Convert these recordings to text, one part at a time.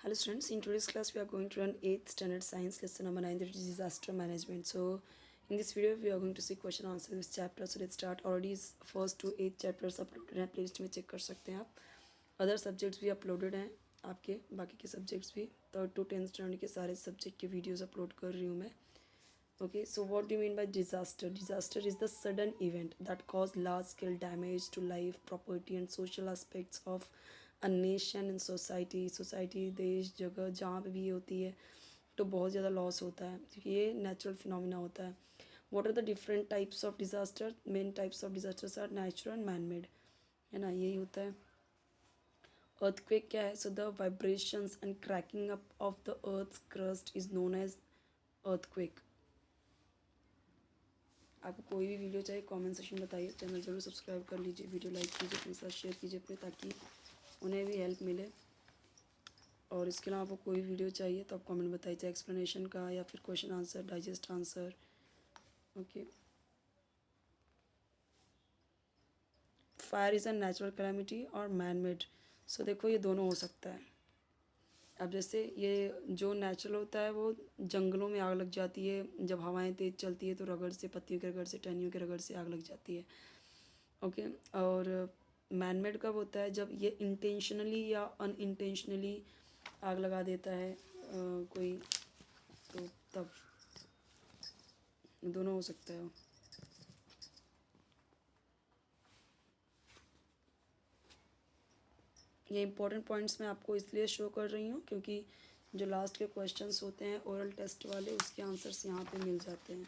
Hello students, in today's class we are going to run 8th standard science lesson number 9, that is disaster management. So in this video we are going to see question answer this chapter. So let's start. Already first to 8 chapters uploaded हैं, playlist में check कर सकते हैं आप. Other subjects भी uploaded हैं आपके, बाकी के सब्जेक्ट्स भी 3rd to 10th स्टैंडर्ड के सारे सब्जेक्ट के वीडियोज़ अपलोड कर रही हूँ मैं. Okay, so what do you mean by disaster? Disaster is the sudden event that cause large-scale damage to life, property and social aspects of a nation and society. Society, देश, जगह जहाँ पे भी ये होती है तो बहुत ज़्यादा लॉस होता है क्योंकि ये नेचुरल फिनोमिना होता है. What are the different types of disaster? Main types of disasters are natural and man-made. है ना, यही होता है. Earthquake क्या है? So the vibrations and cracking up of the earth's crust is known as earthquake. आपको कोई भी वीडियो चाहिए कमेंट सेक्शन बताइए. चैनल ज़रूर सब्सक्राइब कर लीजिए, वीडियो लाइक कीजिए, अपने साथ शेयर कीजिए अपने, ताकि उन्हें भी हेल्प मिले. और इसके अलावा आपको कोई वीडियो चाहिए तो आप कमेंट बताइए, चाहे एक्सप्लेनेशन का या फिर question answer, digest answer. Okay. Fire is a natural calamity और मैन मेड. सो देखो ये दोनों हो सकता है. अब जैसे ये जो नेचुरल होता है वो जंगलों में आग लग जाती है, जब हवाएं तेज़ चलती है तो रगड़ से, पत्तियों के रगड़ से, टहनियों के रगड़ से आग लग जाती है. ओके. और मैनमेड कब होता है? जब ये इंटेंशनली या अनइंटेंशनली आग लगा देता है कोई, तो तब दोनों हो सकता है. ये इंपॉर्टेंट पॉइंट्स मैं आपको इसलिए शो कर रही हूँ क्योंकि जो लास्ट के क्वेश्चंस होते हैं ओरल टेस्ट वाले, उसके आंसर्स यहाँ पे मिल जाते हैं.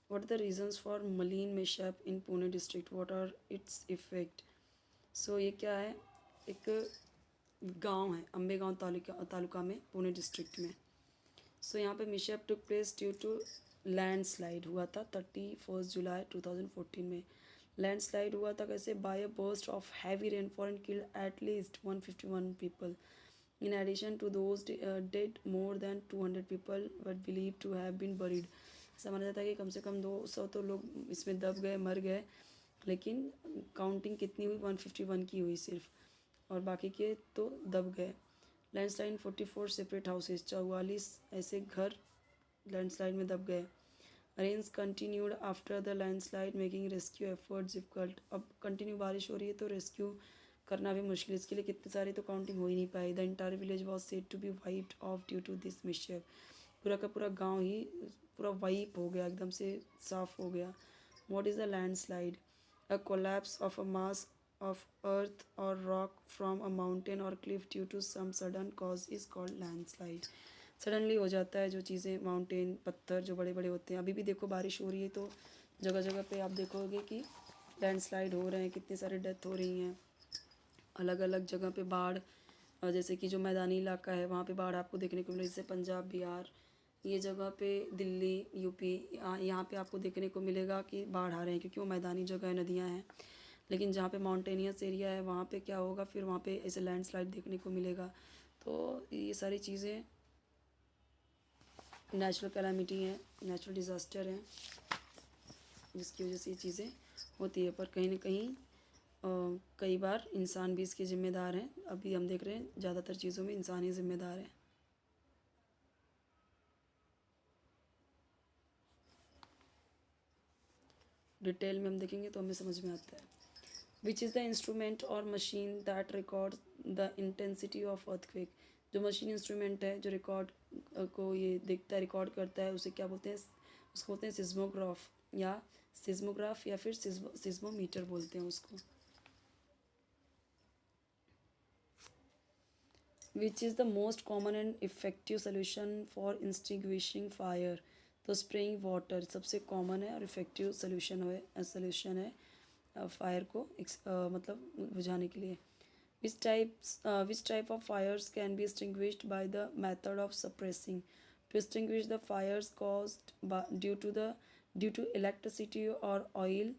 What are the reasons for Malin mishap in Pune district? What are its effect? So ये क्या है? एक गांव है, अम्बे गांव तालुका में, पुणे डिस्ट्रिक्ट में. सो यहाँ पे mishap took place due to landslide हुआ था 31 जुलाई 2014 में. लैंडस्लाइड हुआ था कैसे? By a burst of heavy rainfall and killed at least 151 people. In addition to those dead more than 200 people were believe to have been buried. ऐसा माना जाता है कि कम से कम 200 तो लोग इसमें दब गए, मर गए, लेकिन काउंटिंग कितनी हुई? 151 की हुई सिर्फ, और बाकी के तो दब गए. लैंडस्लाइड 44 सेपरेट हाउसेज, 44 ऐसे घर लैंडस्लाइड में दब गए. Rains continued after the landslide making rescue efforts difficult. अब कंटिन्यू बारिश हो रही है तो रेस्क्यू करना भी मुश्किल. इसके लिए कितने सारे तो काउंटिंग हो ही नहीं पाई. The entire village was said to be wiped off due to this mischief. पूरा का पूरा गाँव ही पूरा वाइप हो गया, एकदम से साफ हो गया. What is the landslide? A collapse of a mass of earth or rock from a mountain or cliff due to some sudden cause is called landslide. Suddenly हो जाता है जो चीज़ें, माउंटेन, पत्थर जो बड़े बड़े होते हैं. अभी भी देखो बारिश हो रही है तो जगह जगह पे आप देखोगे कि लैंडस्लाइड हो रहे हैं, कितने सारे डेथ हो रही हैं. अलग अलग जगह पे बाढ़, जैसे कि जो मैदानी इलाका है वहाँ पे बाढ़ आपको देखने को मिले, जैसे पंजाब, बिहार, ये जगह पे, दिल्ली, यूपी, यहाँ पे आपको देखने को मिलेगा कि बाढ़ आ रहे हैं क्योंकि वो मैदानी जगह है, नदियाँ हैं. लेकिन जहाँ पे माउंटेनियस एरिया है वहाँ पे क्या होगा? फिर वहाँ पे ऐसे लैंडस्लाइड देखने को मिलेगा. तो ये सारी चीज़ें नेचुरल कैलामिटी हैं, नेचुरल डिज़ास्टर हैं, जिसकी वजह से ये चीज़ें होती है. पर कहीं ना कहीं कई बार इंसान भी इसके ज़िम्मेदार हैं. अभी हम देख रहे हैं ज़्यादातर चीज़ों में इंसान ही ज़िम्मेदार है. डिटेल में हम देखेंगे तो हमें समझ में आता है. विच इज़ द इंस्ट्रूमेंट और machine that record the intensity of earthquake. जो मशीन इंस्ट्रूमेंट है जो रिकॉर्ड को ये देखता है, रिकॉर्ड करता है, उसे क्या बोलते हैं? उसको बोलते हैं सिस्मोग्राफ, या सिस्मोग्राफ, या फिर सिस्मोमीटर बोलते हैं उसको. Which is the most common and effective solution for extinguishing fire. तो स्प्रेइंग वाटर सबसे कॉमन है और इफ़ेक्टिव सोल्यूशन है फायर को मतलब बुझाने के लिए. Which type of fires can be extinguished by the method of suppressing? To extinguish the fires caused due to electricity or oil,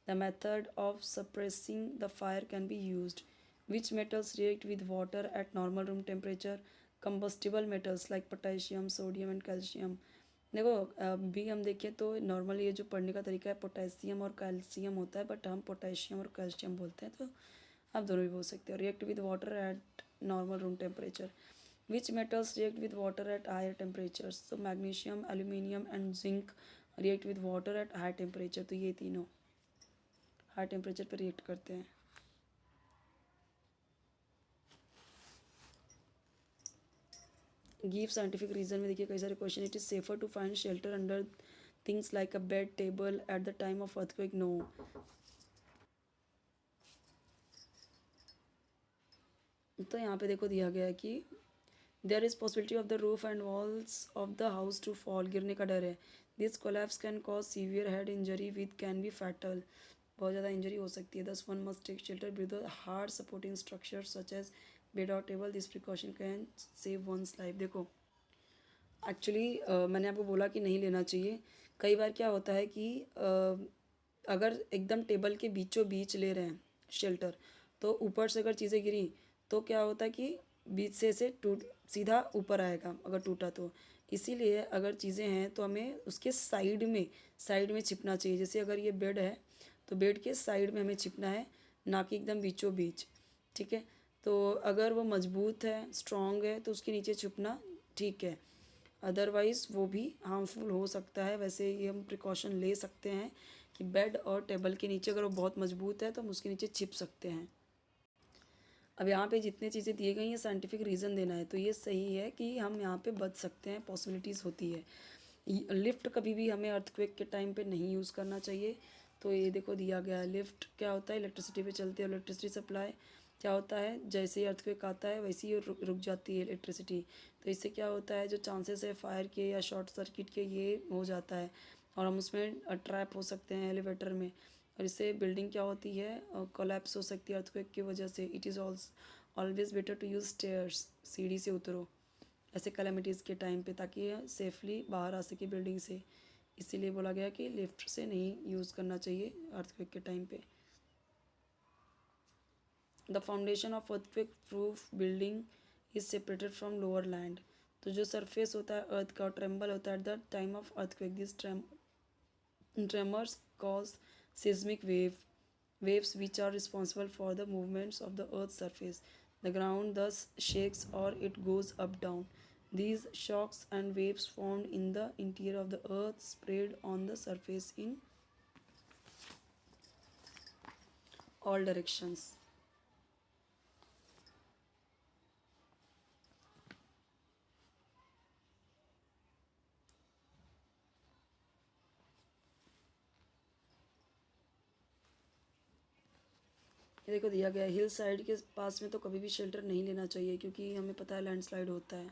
the method of suppressing the fire can be used. Which metals react with water at normal room temperature? Combustible metals like potassium, sodium and calcium. देखो अभी हम देखें तो normally ये जो पढ़ने का तरीका है पोटेशियम और कैल्शियम होता है, बट हम पोटेशियम और कैल्शियम बोलते हैं, तो आप दोनों भी बोल सकते हो। React with water at normal room temperature. Which metals react with water at higher temperatures? तो magnesium, aluminium and zinc react with water at high temperature. तो ये तीनों हाई टेम्परेचर पर रिएक्ट करते हैं। गिव साइंटिफिक रीजन में देखिए कई सारे question. It is safer to find shelter under things like a bed, table at the time of earthquake? No. तो यहाँ पे देखो दिया गया है कि there is possibility of the roof and walls of the house to fall, गिरने का डर है। This collapse can cause severe head injury with can be fatal, बहुत ज़्यादा इंजरी हो सकती है। Thus one must take shelter with hard supporting structure such as bed और table, this precaution can save one's life. देखो actually मैंने आपको बोला कि नहीं लेना चाहिए। कई बार क्या होता है कि अगर एकदम टेबल के बीचों बीच ले रहे हैं शेल्टर, तो ऊपर से अगर चीज़ें गिरी तो क्या होता है कि बीच से टूट सीधा ऊपर आएगा अगर टूटा तो। इसीलिए अगर चीज़ें हैं तो हमें उसके साइड में छिपना चाहिए। जैसे अगर ये बेड है तो बेड के साइड में हमें छिपना है, ना कि एकदम बीचों बीच। ठीक है, तो अगर वो मजबूत है, स्ट्रॉन्ग है, तो उसके नीचे छुपना ठीक है। अदरवाइज़ वो भी हार्मफुल हो सकता है। वैसे ये हम प्रिकॉशन ले सकते हैं कि बेड और टेबल के नीचे अगर वो बहुत मजबूत है तो हम उसके नीचे छिप सकते हैं। अब यहाँ पे जितनी चीज़ें दिए गई हैं साइंटिफिक रीज़न देना है, तो ये सही है कि हम यहाँ पे बच सकते हैं, पॉसिबिलिटीज़ होती है। लिफ्ट कभी भी हमें अर्थक्वेक के टाइम पे नहीं यूज़ करना चाहिए। तो ये देखो दिया गया है, लिफ्ट क्या होता है, इलेक्ट्रिसिटी पे चलती है। इलेक्ट्रिसिटी सप्लाई क्या होता है, जैसे ही अर्थक्वेक आता है वैसे ही रुक जाती है इलेक्ट्रिसिटी। तो इससे क्या होता है, जो चांसेस है फायर के या शॉर्ट सर्किट के, ये हो जाता है और हम उसमें ट्रैप हो सकते हैं एलिवेटर में। और इससे बिल्डिंग क्या होती है, कोलैप्स हो सकती है अर्थक्वेक की वजह से। It is always better to use stairs, सीढ़ी से उतरो ऐसे कैलेमिटीज़ के टाइम पे, ताकि सेफली बाहर आ सके बिल्डिंग से। इसीलिए बोला गया कि लिफ्ट से नहीं यूज़ करना चाहिए अर्थक्वेक के टाइम पे। The foundation of earthquake proof building is separated from lower land. तो जो सरफेस होता है अर्थ का, ट्रेम्बल होता है eight the time of earthquake. This tremors cause seismic waves which are responsible for the movements of the earth's surface. The ground thus shakes or it goes up down. These shocks and waves formed in the interior of the earth spread on the surface in all directions. ये देखो दिया गया है, hill side के पास में तो कभी भी शेल्टर नहीं लेना चाहिए, क्योंकि हमें पता है लैंडस्लाइड होता है।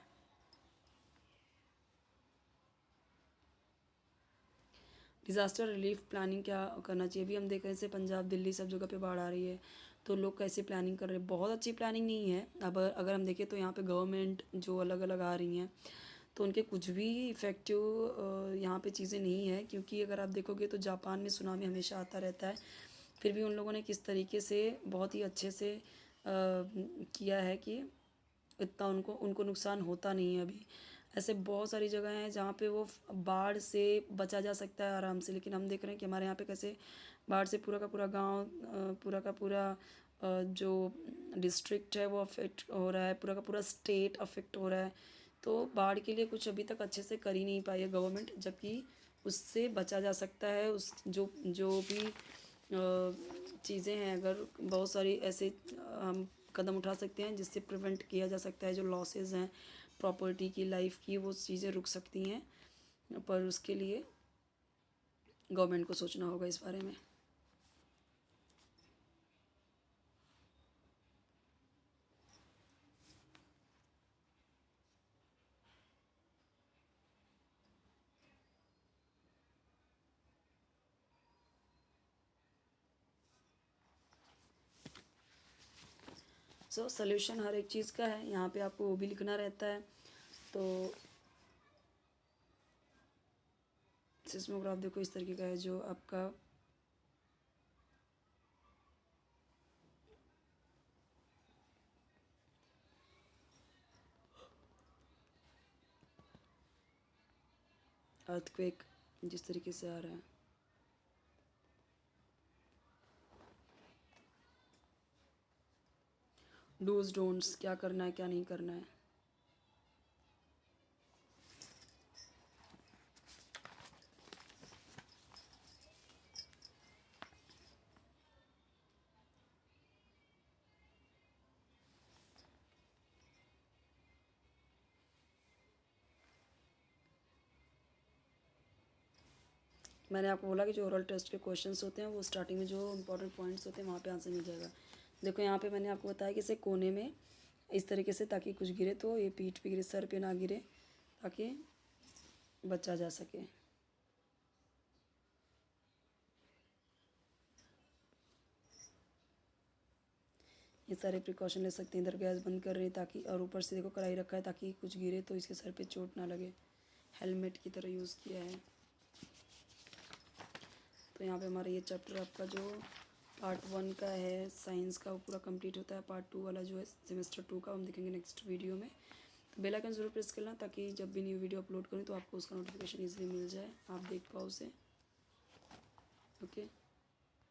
डिज़ास्टर रिलीफ प्लानिंग क्या करना चाहिए? अभी हम देख रहे हैं जैसे पंजाब, दिल्ली सब जगह पे बाढ़ आ रही है, तो लोग कैसे प्लानिंग कर रहे हैं? बहुत अच्छी प्लानिंग नहीं है। अब अगर हम देखें तो यहाँ पे गवर्नमेंट जो अलग अलग आ रही हैं, तो उनके कुछ भी इफ़ेक्टिव यहाँ पे चीज़ें नहीं है। क्योंकि अगर आप देखोगे तो जापान में सुनामी हमेशा आता रहता है, फिर भी उन लोगों ने किस तरीके से बहुत ही अच्छे से किया है कि इतना उनको उनको नुकसान होता नहीं है अभी। ऐसे बहुत सारी जगह हैं जहाँ पे वो बाढ़ से बचा जा सकता है आराम से, लेकिन हम देख रहे हैं कि हमारे यहाँ पे कैसे बाढ़ से पूरा का पूरा गांव, पूरा का पूरा जो डिस्ट्रिक्ट है वो अफेक्ट हो रहा है, पूरा का पूरा स्टेट अफेक्ट हो रहा है। तो बाढ़ के लिए कुछ अभी तक अच्छे से कर ही नहीं पाई है गवर्नमेंट, जबकि उससे बचा जा सकता है। उस जो जो भी चीज़ें हैं, अगर बहुत सारी ऐसे हम कदम उठा सकते हैं जिससे प्रिवेंट किया जा सकता है, जो लॉसेस हैं प्रॉपर्टी की, लाइफ की, वो चीज़ें रुक सकती हैं। पर उसके लिए गवर्नमेंट को सोचना होगा इस बारे में। सॉल्यूशन हर एक चीज़ का है, यहाँ पे आपको वो भी लिखना रहता है। तो सिस्मोग्राफ देखो इस तरीके का है, जो आपका अर्थक्वेक जिस तरीके से आ रहा है। डूज डोंट्स, क्या करना है क्या नहीं करना है। मैंने आपको बोला कि जो ओरल टेस्ट के क्वेश्चंस होते हैं वो स्टार्टिंग में जो इंपॉर्टेंट पॉइंट्स होते हैं वहाँ पे आंसर मिल जाएगा। देखो यहाँ पे मैंने आपको बताया कि इसे कोने में इस तरीके से, ताकि कुछ गिरे तो ये पीठ पे गिरे, सर पे ना गिरे, ताकि बचा जा सके। ये सारे प्रिकॉशन ले सकते हैं। इधर गैस बंद कर रहे हैं ताकि, और ऊपर से देखो कढ़ाई रखा है ताकि कुछ गिरे तो इसके सर पे चोट ना लगे। हेलमेट की तरह यूज़ किया है। तो यहाँ पे हमारा ये चैप्टर आपका जो पार्ट 1 का है साइंस का वो पूरा कंप्लीट होता है। पार्ट 2 वाला जो है सेमेस्टर 2 का हम देखेंगे नेक्स्ट वीडियो में। तो बेल आइकन ज़रूर प्रेस करना ताकि जब भी न्यू वीडियो अपलोड करूँ तो आपको उसका नोटिफिकेशन ईजिली मिल जाए, आप देख पाओ उसे। ओके।